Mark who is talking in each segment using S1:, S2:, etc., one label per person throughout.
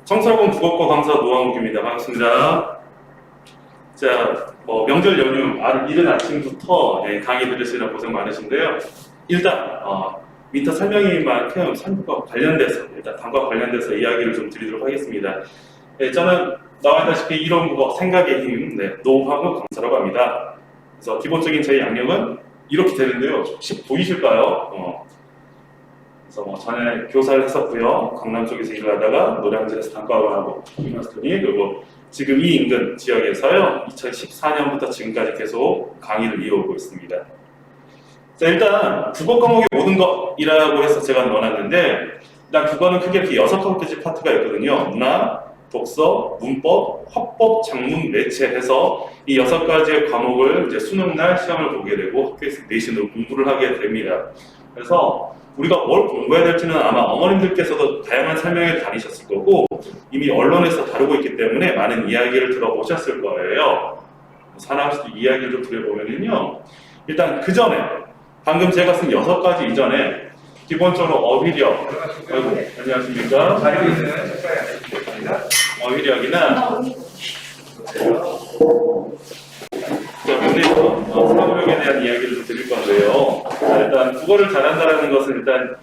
S1: 청설공 국어과 강사 노한욱입니다. 반갑습니다. 자, 명절 연휴 이른 아침부터 강의 들으시느라 고생 많으신데요. 일단 윈터 설명회만큼 산과 관련돼서 단과 관련돼서 이야기를 좀 드리도록 하겠습니다. 저는 나와 있다시피 이론국어 생각의 힘 노한욱 강사라고 합니다. 그래서 기본적인 제 양력은 이렇게 되는데요. 혹시 보이실까요? 그래서 전에 교사를 했었고요. 강남 쪽에서 일을 하다가 노량진에서 단과학을 하고 마스터니 그리고 지금 이 인근 지역에서요. 2014년부터 지금까지 계속 강의를 이어오고 있습니다. 자, 일단 국어 과목의 모든 것이라고 해서 제가 넣어놨는데 일단 국어는 크게 이렇게 6가지 파트가 있거든요. 문화, 독서, 문법, 화법, 작문, 매체 해서 이 6가지의 과목을 이제 수능날 시험을 보게 되고 학교에서 내신으로 공부를 하게 됩니다. 그래서 우리가 뭘 공부해야 될지는 아마 어머님들께서도 다양한 설명회를 다니셨을 거고 이미 언론에서 다루고 있기 때문에 많은 이야기를 들어보셨을 거예요. 하나씩 이야기를 좀 드려보면요. 일단 그 전에 방금 제가 쓴 6가지 이전에 기본적으로 어휘력, 안녕하십니까? 어휘력이나 사고력에 대한 이야기를 좀 드릴 건데요. 일단 국어를 잘한다는 것은 일단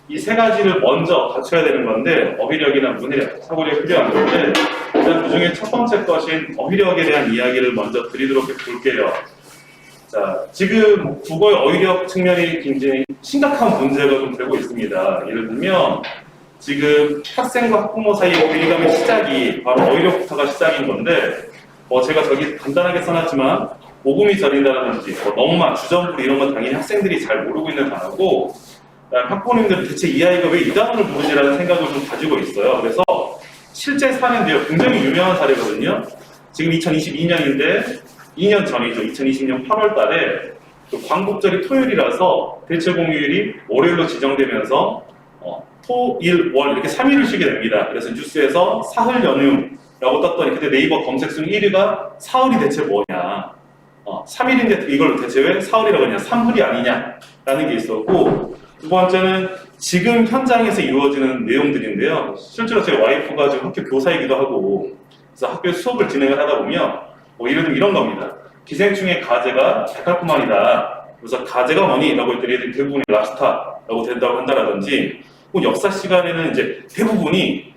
S1: 이 3가지를 먼저 갖춰야 되는 건데 어휘력이나 문해력, 사고력이 필요한 건데 일단 그 중에 첫 번째 것인 어휘력에 대한 이야기를 먼저 드리도록 볼게요. 자, 지금 국어의 어휘력 측면이 굉장히 심각한 문제가 좀 되고 있습니다. 예를 들면 지금 학생과 학부모 사이 괴리감의 시작이 바로 어휘력부터가 시작인 건데 제가 저기 간단하게 써놨지만 오금이 저린다든지 넉마, 주전부리 이런 건 당연히 학생들이 잘 모르고 있는 단어고 학부모님들은 대체 이 아이가 왜 이 단어를 모르지라는 생각을 좀 가지고 있어요. 그래서 실제 사례인데요. 굉장히 유명한 사례거든요. 지금 2022년인데 2년 전이죠. 2020년 8월 달에 광복절이 토요일이라서 대체 공휴일이 월요일로 지정되면서 토, 일, 월 이렇게 3일을 쉬게 됩니다. 그래서 뉴스에서 사흘 연휴라고 떴더니 그때 네이버 검색 순위 1위가 사흘이 대체 뭐냐 3일인데 이걸 대체 왜 사흘이라고 하냐 3흘이 아니냐라는 게 있었고 두 번째는 지금 현장에서 이루어지는 내용들인데요. 실제로 제 와이프가 지금 학교 교사이기도 하고 그래서 학교 수업을 진행을 하다 보면 예를 들면 이런 겁니다. 기생충의 가제가 데칼코마니다. 그래서 가제가 뭐니? 라고 했더니 대부분이 랍스타라고 된다고 한다라든지 역사 시간에는 이제 대부분이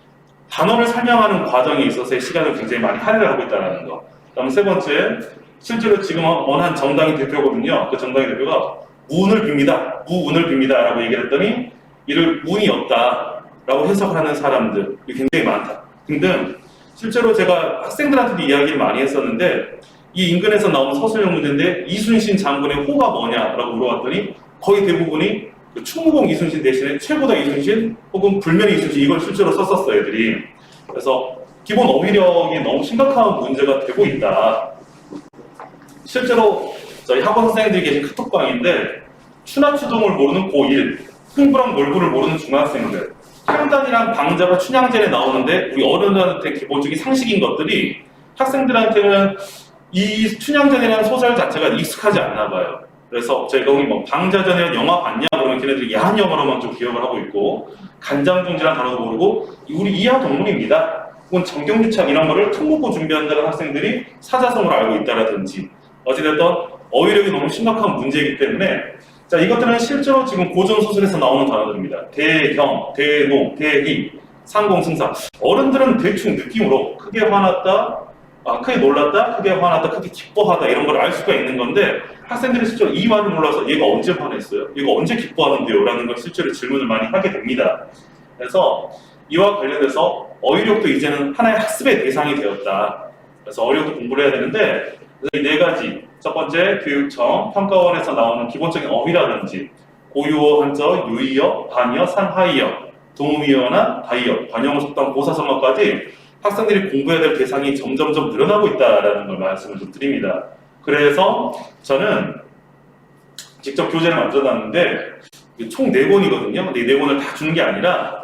S1: 단어를 설명하는 과정에 있어서의 시간을 굉장히 많이 할애를 하고 있다는 거. 그다음 세 번째, 실제로 지금 어느 한 정당의 대표거든요. 그 정당의 대표가 무운을 빕니다. 무운을 빕니다. 라고 얘기를 했더니 이를 운이 없다라고 해석하는 사람들이 굉장히 많다. 등등. 실제로 제가 학생들한테도 이야기를 많이 했었는데 이 인근에서 나온 서술형 문제인데 이순신 장군의 호가 뭐냐라고 물어봤더니 거의 대부분이 충무공 이순신 대신에 최고다 이순신 혹은 불멸 이순신 이걸 실제로 썼었어요 애들이. 그래서 기본 어휘력이 너무 심각한 문제가 되고 있다. 실제로 저희 학원 선생님들이 계신 카톡방인데 추나추동을 모르는 고1 흥부랑 몰부를 모르는 중학생들 향단이랑 방자가 춘향전에 나오는데 우리 어른들한테 기본적인 상식인 것들이 학생들한테는 이 춘향전이라는 소설 자체가 익숙하지 않나 봐요. 그래서 제가 방자전이라는 영화 봤냐 그러면 걔네들이 야한 영화로만 좀 기억을 하고 있고 간장중지라는 단어도 모르고 우리 이하 동물입니다. 혹은 정경유착 이런 거를 특목고 준비한다는 학생들이 사자성어를 알고 있다라든지 어찌됐든 어휘력이 너무 심각한 문제이기 때문에 자 이것들은 실제로 지금 고전 소설에서 나오는 단어들입니다. 대경, 대농, 대희, 상공승사 어른들은 대충 느낌으로 크게 화났다, 크게 놀랐다, 크게 화났다, 크게 기뻐하다 이런 걸 알 수가 있는 건데 학생들이 실제로 이 말을 몰라서 얘가 언제 화냈어요? 얘가 언제 기뻐하는데요? 라는 걸 실제로 질문을 많이 하게 됩니다. 그래서 이와 관련해서 어휘력도 이제는 하나의 학습의 대상이 되었다. 그래서 어휘력도 공부를 해야 되는데 이 4가지 첫 번째 교육청 평가원에서 나오는 기본적인 어휘라든지 고유어, 한자, 유의어, 반의어, 산하의어, 동의어나 다의어, 관용어, 속담, 고사성어까지 학생들이 공부해야 될 대상이 점점점 늘어나고 있다는 걸 말씀을 좀 드립니다. 그래서 저는 직접 교재를 만들어놨는데 총 4권이거든요. 근데 이 4권을 다 주는 게 아니라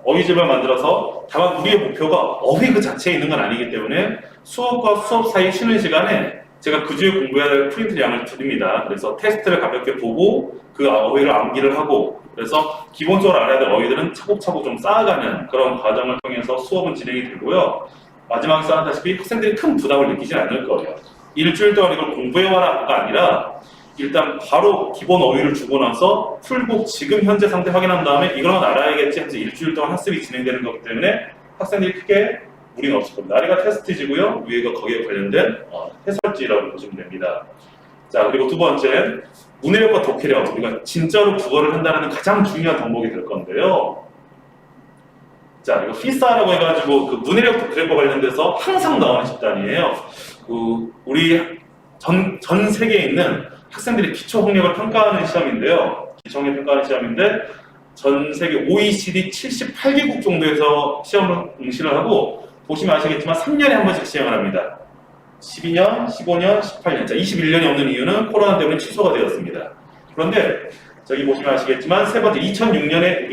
S1: 어휘집을 만들어서 다만 우리의 목표가 어휘 그 자체에 있는 건 아니기 때문에 수업과 수업 사이 쉬는 시간에 제가 그 주에 공부해야 될 프린트 양을 드립니다. 그래서 테스트를 가볍게 보고 그 어휘를 암기를 하고, 그래서 기본적으로 알아야 될 어휘들은 차곡차곡 좀 쌓아가는 그런 과정을 통해서 수업은 진행이 되고요. 마지막에 쌓았다시피 학생들이 큰 부담을 느끼지 않을 거예요. 일주일 동안 이걸 공부해와라가 아니라 일단 바로 기본 어휘를 주고 나서 풀고 지금 현재 상태 확인한 다음에 이건 알아야겠지 하면서 일주일 동안 학습이 진행되는 거기 때문에 학생들이 크게 무리는 없을 겁니다. 아래가 테스트지고요. 위에가 거기에 관련된 해설지라고 보시면 됩니다. 자, 그리고 두 번째, 문해력과 독해력. 우리가 진짜로 국어를 한다는 가장 중요한 덕목이 될 건데요. 자, 이거 피사라고 해가지고 그 문해력 독해력과 관련돼서 항상 나오는 집단이에요. 우리 전 세계에 있는 학생들이 기초 학력을 평가하는 시험인데요. 기초 학력 평가하는 시험인데 전 세계 OECD 78개국 정도에서 시험을 응시를 하고, 보시면 아시겠지만 3년에 한 번씩 시행을 합니다. 12년, 15년, 18년. 자, 21년이 없는 이유는 코로나 때문에 취소가 되었습니다. 그런데 저기 보시면 아시겠지만 세 번째 2006년에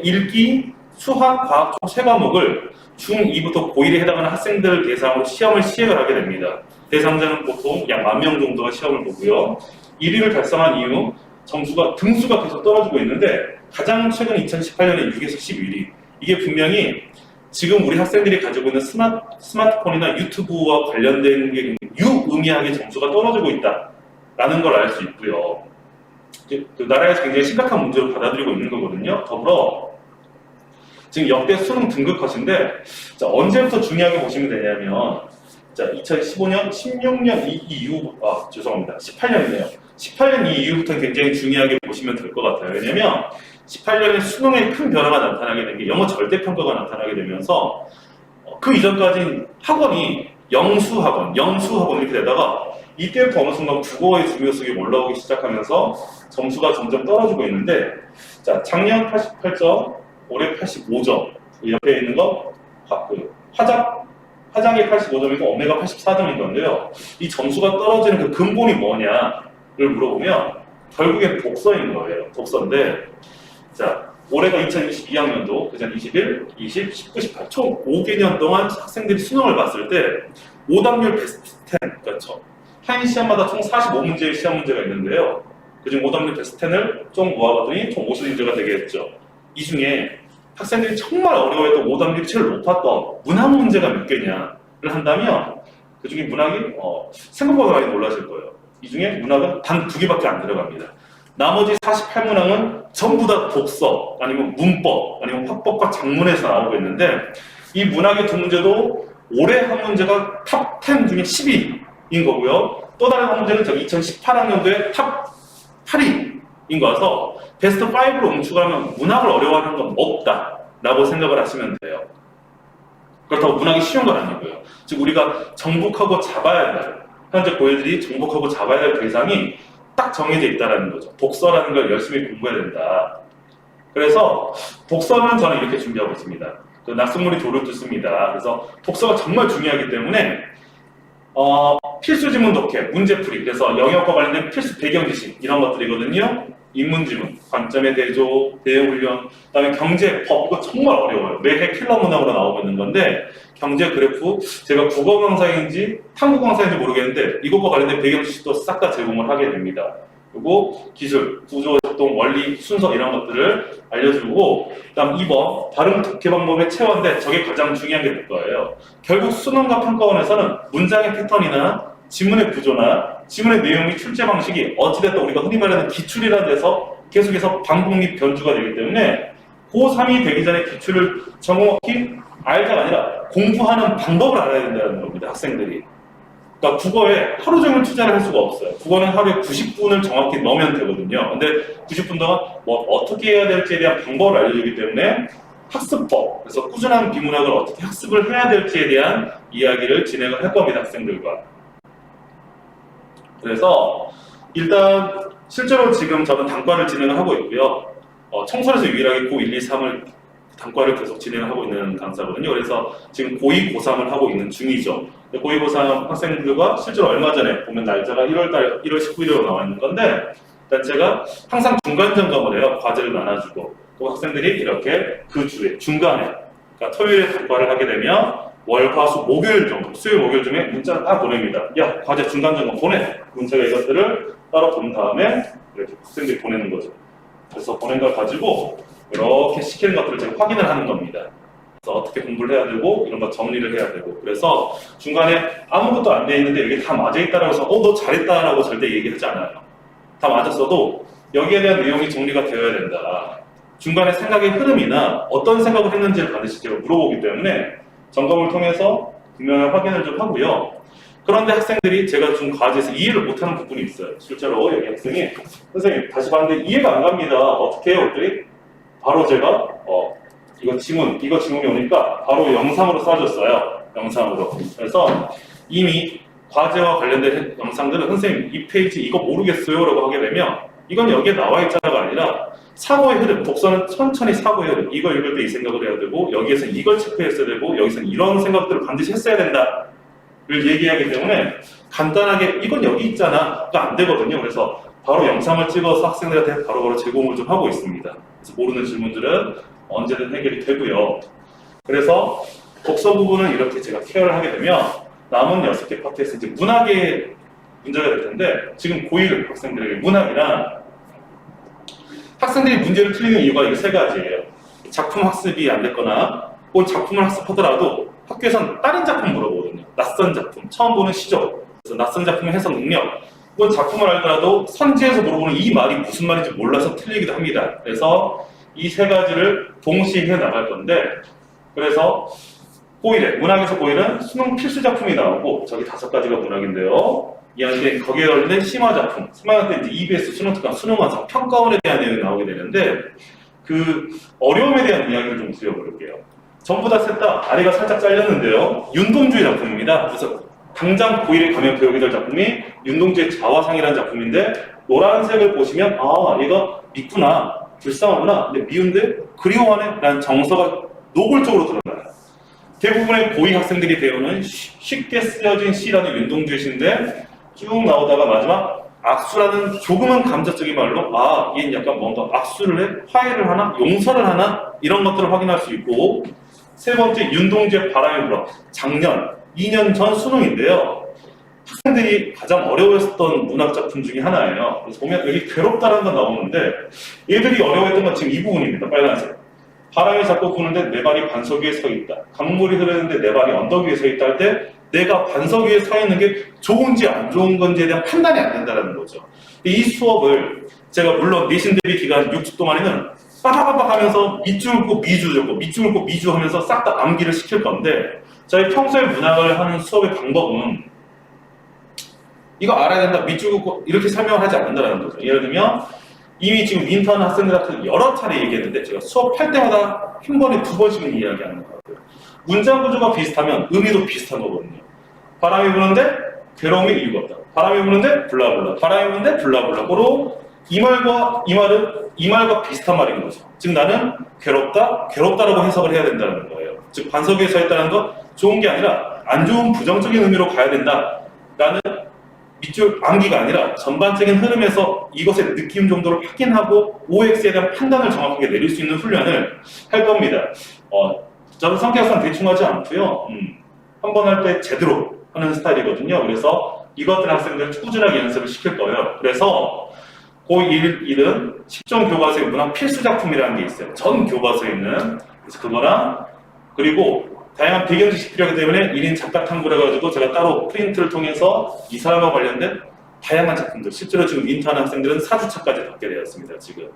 S1: 읽기, 수학, 과학 총 세 과목을 중2부터 고1에 해당하는 학생들을 대상으로 시험을 시행을 하게 됩니다. 대상자는 보통 약 10,000명 정도가 시험을 보고요. 1위를 달성한 이후 등수가 계속 떨어지고 있는데, 가장 최근 2018년에 6에서 11위. 이게 분명히 지금 우리 학생들이 가지고 있는 스마트폰이나 유튜브와 관련된 게 유의미하게 점수가 떨어지고 있다라는 걸 알 수 있고요. 그 나라에서 굉장히 심각한 문제로 받아들이고 있는 거거든요. 더불어 지금 역대 수능 등급 컷인데, 자, 언제부터 중요하게 보시면 되냐면, 자, 2015년, 16년 이후, 18년이네요. 18년 이후부터 굉장히 중요하게 보시면 될 것 같아요. 왜냐면 18년에 수능에 큰 변화가 나타나게 된 게 영어 절대평가가 나타나게 되면서 그 이전까지는 학원이 영수학원 이렇게 되다가 이때부터 어느 순간 국어의 중요성이 올라오기 시작하면서 점수가 점점 떨어지고 있는데, 자, 작년 88점, 올해 85점, 옆에 있는 거 화장이 85점이고 오메가 84점인 건데요. 이 점수가 떨어지는 그 근본이 뭐냐를 물어보면 결국엔 독서인 거예요. 독서인데, 자, 올해가 2022학년도, 그전 21, 20, 19, 18, 총 5개년 동안 학생들이 수능을 봤을 때 오답률 베스트 10, 그렇죠. 한 시험마다 총 45문제의 시험 문제가 있는데요. 그중 오답률 베스트 10을 좀 모아봤더니 총 50문제가 되겠죠. 이 중에 학생들이 정말 어려워했던 오답률이 제일 높았던 문학 문제가 몇 개냐를 한다면, 그 중에 문학이 생각보다 많이 놀라실 거예요. 이 중에 문학은 단 2개밖에 안 들어갑니다. 나머지 48문항은 전부 다 독서, 아니면 문법, 아니면 화법과 작문에서 나오고 있는데, 이 문학의 2문제도 올해 한 문제가 탑 10 중에 10위인 거고요. 또 다른 한 문제는 2018학년도에 탑 8위인 거라서 베스트 5로 응축하면 문학을 어려워하는 건 없다라고 생각을 하시면 돼요. 그렇다고 문학이 쉬운 건 아니고요. 즉 우리가 정복하고 잡아야 될, 현재 고애들이 정복하고 잡아야 될 대상이 딱 정해져 있다는 거죠. 독서라는 걸 열심히 공부해야 된다. 그래서 독서는 저는 이렇게 준비하고 있습니다. 그 낙승물이 조를 뜯습니다. 그래서 독서가 정말 중요하기 때문에 필수 지문 독해, 문제풀이, 그래서 영역과 관련된 필수 배경 지식 이런 것들이거든요. 인문지문, 관점의 대조, 대응훈련, 그다음에 경제, 법, 이거 정말 어려워요. 매해 킬러 문항으로 나오고 있는 건데, 경제 그래프, 제가 국어 강사인지 탐구 강사인지 모르겠는데 이것과 관련된 배경 지식도 싹 다 제공을 하게 됩니다. 그리고 기술, 구조, 작동, 원리, 순서 이런 것들을 알려주고, 그다음 2번 발음 독해 방법의 체화인데 저게 가장 중요한 게 될 거예요. 결국 수능과 평가원에서는 문장의 패턴이나 지문의 구조나 지문의 내용이 출제 방식이 어찌됐든 우리가 흔히 말하는 기출이라는 데서 계속해서 반복 및 변주가 되기 때문에 고3이 되기 전에 기출을 정확히 알자가 아니라 공부하는 방법을 알아야 된다는 겁니다. 학생들이. 그러니까 국어에 하루 종일 투자를 할 수가 없어요. 국어는 하루에 90분을 정확히 넣으면 되거든요. 근데 90분 동안 어떻게 해야 될지에 대한 방법을 알려주기 때문에 학습법, 그래서 꾸준한 비문학을 어떻게 학습을 해야 될지에 대한 이야기를 진행을 할 겁니다. 학생들과. 그래서 일단 실제로 지금 저는 단과를 진행을 하고 있고요. 청소에서 유일하게 고1, 2, 3을 단과를 계속 진행을 하고 있는 강사거든요. 그래서 지금 고2, 고3을 하고 있는 중이죠. 고2, 고3 학생들과 실제로 얼마 전에 보면 날짜가 1월 19일로 나와 있는 건데, 일단 제가 항상 중간 점검을 해요. 과제를 나눠주고. 또 학생들이 이렇게 그 주에 중간에, 그러니까 토요일에 단과를 하게 되면 월, 화, 수, 목요일 정도, 수요일, 목요일 중에 문자를 딱 보냅니다. 야, 과제 중간 점검 보내. 문자가 이것들을 따로 본 다음에 이렇게 학생들이 보내는 거죠. 그래서 보낸 걸 가지고 이렇게 시키는 것들을 제가 확인을 하는 겁니다. 그래서 어떻게 공부를 해야 되고 이런 거 정리를 해야 되고, 그래서 중간에 아무것도 안 돼 있는데 이게 다 맞아 있다라고 해서 너 잘했다라고 절대 얘기하지 않아요. 다 맞았어도 여기에 대한 내용이 정리가 되어야 된다. 중간에 생각의 흐름이나 어떤 생각을 했는지를 반드시 제가 물어보기 때문에 점검을 통해서 분명한 확인을 좀 하고요. 그런데 학생들이 제가 준 과제에서 이해를 못하는 부분이 있어요. 실제로 여기 학생이 선생님 다시 봤는데 이해가 안 갑니다. 어떻게 해요? 그랬더니 바로 제가 이거 지문이 오니까 바로 영상으로 쏴줬어요. 영상으로. 그래서 이미 과제와 관련된 영상들은 선생님 이 페이지 이거 모르겠어요 라고 하게 되면 이건 여기에 나와 있잖아가 아니라 사고의 흐름, 독서는 천천히 사고의 흐름, 이거 읽을 때 이 생각을 해야 되고 여기에서 이걸 체크했어야 되고 여기서는 이런 생각들을 반드시 했어야 된다 를 얘기하기 때문에 간단하게 이건 여기 있잖아 가 안 되거든요. 그래서 바로 영상을 찍어서 학생들한테 바로바로 제공을 좀 하고 있습니다. 그래서 모르는 질문들은 언제든 해결이 되고요. 그래서 독서 부분은 이렇게 제가 케어를 하게 되면 남은 6개 파트에서 이제 문학의 문제가 될 텐데, 지금 고1 학생들에게 문학이란 학생들이 문제를 틀리는 이유가 이 3가지예요. 작품 학습이 안 됐거나 혹은 작품을 학습하더라도 학교에서는 다른 작품 물어보거든요. 낯선 작품, 처음 보는 시적, 그래서 낯선 작품의 해석 능력, 혹은 작품을 알더라도 선지에서 물어보는 이 말이 무슨 말인지 몰라서 틀리기도 합니다. 그래서 이 3가지를 동시에 해 나갈 건데, 그래서 고1에, 문학에서 고1은 수능 필수 작품이 나오고, 저기 5가지가 문학인데요. 2학년 때 거기에 관련된 심화 작품, 3학년 때 이제 EBS 수능 특강, 수능 완성, 평가원에 대한 내용이 나오게 되는데, 그 어려움에 대한 이야기를 좀 드려볼게요. 전부 다 셋 다 아래가 살짝 잘렸는데요. 윤동주의 작품입니다. 그래서 당장 고1에 가면 배우게 될 작품이 윤동주의 자화상이라는 작품인데, 노란색을 보시면 아, 얘가 밉구나, 불쌍하구나, 근데 미운데 그리워하네 라는 정서가 노골적으로 드러나요. 대부분의 고2 학생들이 배우는 쉽게 쓰여진 시라는 윤동주의 시인데 쭉 나오다가 마지막 악수라는 조금은 감정적인 말로 아, 얘는 약간 뭔가 악수를 해? 화해를 하나? 용서를 하나? 이런 것들을 확인할 수 있고, 3번째 윤동주의 바람이 불어, 작년 2년 전 수능인데요. 학생들이 가장 어려워했던 문학작품 중에 하나예요. 그래서 보면 여기 괴롭다라는 건 나오는데 얘들이 어려워했던 건 지금 이 부분입니다. 빨간색. 바람이 자꾸 부는데 내 발이 반석 위에 서 있다. 강물이 흐르는데 내 발이 언덕 위에 서 있다 할 때 내가 반석 위에 서 있는 게 좋은지 안 좋은 건지에 대한 판단이 안 된다는 거죠. 이 수업을 제가 물론 내신 대비 기간 6주 동안에는 빠바바박 하면서 밑줄 긋고 미주 적고 밑줄 긋고 미주 하면서 싹 다 암기를 시킬 건데, 저희 평소에 문학을 하는 수업의 방법은 이거 알아야 된다, 밑줄 긋고 이렇게 설명을 하지 않는다는 거죠. 예를 들면 이미 지금 인턴 학생들한테 여러 차례 얘기했는데 제가 수업할 때마다 한 번에 2번씩은 이야기하는 거예요. 문장 구조가 비슷하면 의미도 비슷한 거거든요. 바람이 부는데 괴로움의 이유가 없다. 바람이 부는데 블라블라. 바람이 부는데 블라블라로 이 말과 비슷한 말인 거죠. 즉 나는 괴롭다라고 해석을 해야 된다는 거예요. 즉 반석 위에 서 있다는 건 좋은 게 아니라 안 좋은 부정적인 의미로 가야 된다라는 밑줄 암기가 아니라 전반적인 흐름에서 이것의 느낌 정도를 확인하고 OX에 대한 판단을 정확하게 내릴 수 있는 훈련을 할 겁니다. 저는 성격상 대충 하지 않고요. 한 번 할 때 제대로 하는 스타일이거든요. 그래서 이것들 학생들 꾸준하게 연습을 시킬 거예요. 그래서 고1은 10종 교과서의 문학 필수 작품이라는 게 있어요. 전 교과서에 있는. 그래서 그거랑, 그리고 다양한 배경지식 필요하기 때문에 1인 작가 탐구를 해가지고 제가 따로 프린트를 통해서 이 사람과 관련된 다양한 작품들, 실제로 지금 인턴 학생들은 4주차까지 받게 되었습니다. 지금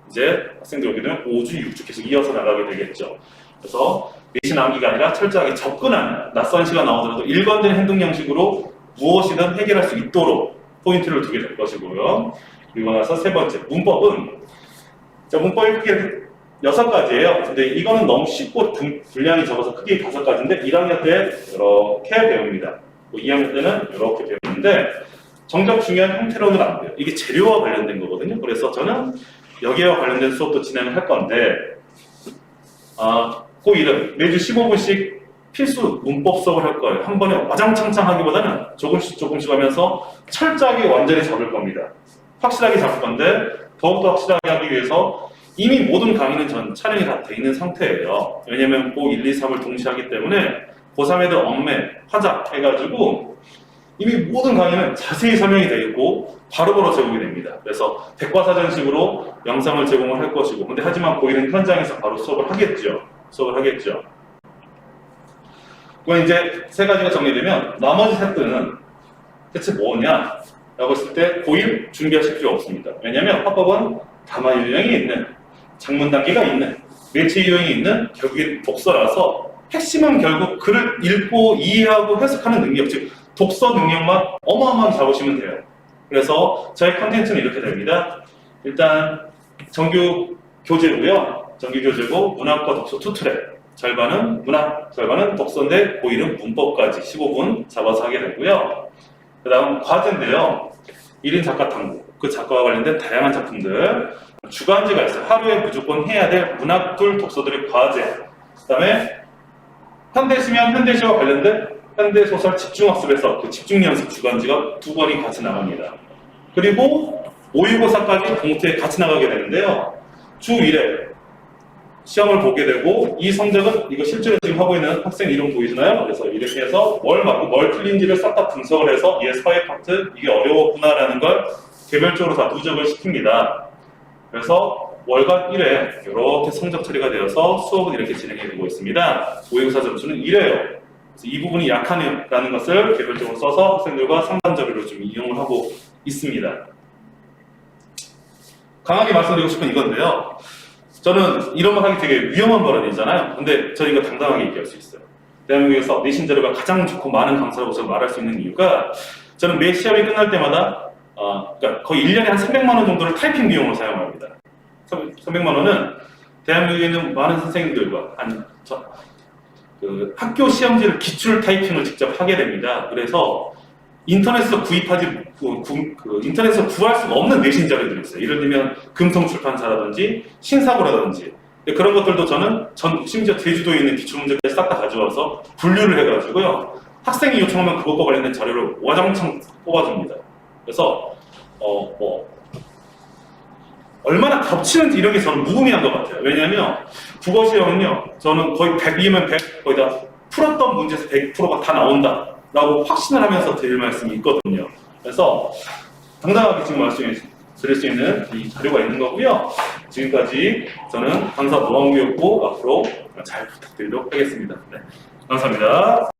S1: 이제 학생들 오게 되면 5주, 6주 계속 이어서 나가게 되겠죠. 그래서 내신 암기가 아니라 철저하게 접근하는, 낯선 시가 나오더라도 일관된 행동 양식으로 무엇이든 해결할 수 있도록 포인트를 두게 될 것이고요. 그리고 나서 3번째, 문법은, 자, 문법이 크게 6가지예요. 근데 이거는 너무 쉽고 분량이 적어서 크게 5가지인데 1학년 때 이렇게 배웁니다. 2학년 때는 이렇게 배우는데 정작 중요한 형태로는 안 돼요. 이게 재료와 관련된 거거든요. 그래서 저는 여기와 관련된 수업도 진행을 할 건데, 고1은 매주 15분씩 필수 문법 수업을 할 거예요. 한 번에 와장창창 하기보다는 조금씩 하면서 철저하게 완전히 잡을 겁니다. 확실하게 잡을 건데 더욱더 확실하게 하기 위해서 이미 모든 강의는 전 촬영이 다 돼 있는 상태예요. 왜냐면 고 1, 2, 3을 동시에 하기 때문에 고3 애들 엄매, 화작 해가지고 이미 모든 강의는 자세히 설명이 되어 있고 바로바로 제공이 됩니다. 그래서 백과사전식으로 영상을 제공을 할 것이고, 근데 하지만 고1은 현장에서 바로 수업을 하겠죠. 그럼 이제 세 가지가 정리되면 나머지 세트는 대체 뭐냐? 라고 했을 때 고1 준비하실 필요 없습니다. 왜냐하면 화법은 담화 유형이 있는, 작문 단계가 있는, 매체 유형이 있는 결국엔 독서라서 핵심은 결국 글을 읽고 이해하고 해석하는 능력, 즉 독서 능력만 어마어마하게 잡으시면 돼요. 그래서 저희 컨텐츠는 이렇게 됩니다. 일단 정규 교재고요. 정규 교재고 문학과 독서 투 트랙. 절반은 문학, 절반은 독서인데 고1은 문법까지 15분 잡아서 하게 되고요. 그 다음 과제인데요. 1인 작가 탐구, 그 작가와 관련된 다양한 작품들. 주간지가 있어요. 하루에 무조건 해야 될 문학둘 독서들의 과제. 그 다음에 현대시면 현대시와 관련된 현대소설 집중학습에서 그 집중연습 주간지가 2권이 같이 나갑니다. 그리고 모의고사까지 봉투에 같이 나가게 되는데요. 주 1회 시험을 보게 되고 이 성적은 이거 실제로 지금 하고 있는 학생 이름 보이시나요? 그래서 이렇게 해서 뭘 맞고 뭘 틀린지를 싹 다 분석을 해서 얘 사회 파트 이게 어려웠구나라는 걸 개별적으로 다 누적을 시킵니다. 그래서 월간 1회 이렇게 성적 처리가 되어서 수업은 이렇게 진행이 되고 있습니다. 모의고사 점수는 1회예요. 그래서 이 부분이 약하다는 것을 개별적으로 써서 학생들과 상담 자료로 좀 이용을 하고 있습니다. 강하게 말씀드리고 싶은 이건데요. 저는 이런 말 하기 되게 위험한 발언이잖아요. 근데 저는 이거 당당하게 얘기할 수 있어요. 대한민국에서 내신 자료가 가장 좋고 많은 강사라고 저는 말할 수 있는 이유가 저는 매 시험이 끝날 때마다 그러니까 거의 1년에 한 300만 원 정도를 타이핑 비용으로 사용합니다. 300만 원은 대한민국에 있는 많은 선생님들과 학교 시험지를 기출 타이핑을 직접 하게 됩니다. 그래서 인터넷에서 인터넷에서 구할 수가 없는 내신 자료들이 있어요. 예를 들면 금성출판사라든지 신사고라든지 그런 것들도 저는 심지어 제주도에 있는 기출문제까지 싹 다 가져와서 분류를 해가지고요. 학생이 요청하면 그것과 관련된 자료를 와장창 뽑아줍니다. 그래서 얼마나 겹치는지 이런 게 저는 무의미한 것 같아요. 왜냐하면 국어 시험은요, 저는 거의 100이면 100, 거의 다 풀었던 문제에서 100%가 다 나온다 라고 확신을 하면서 드릴 말씀이 있거든요. 그래서 당당하게 지금 말씀드릴 수 있는 이 자료가 있는 거고요. 지금까지 저는 강사 노광우였고 앞으로 잘 부탁드리도록 하겠습니다. 네, 감사합니다.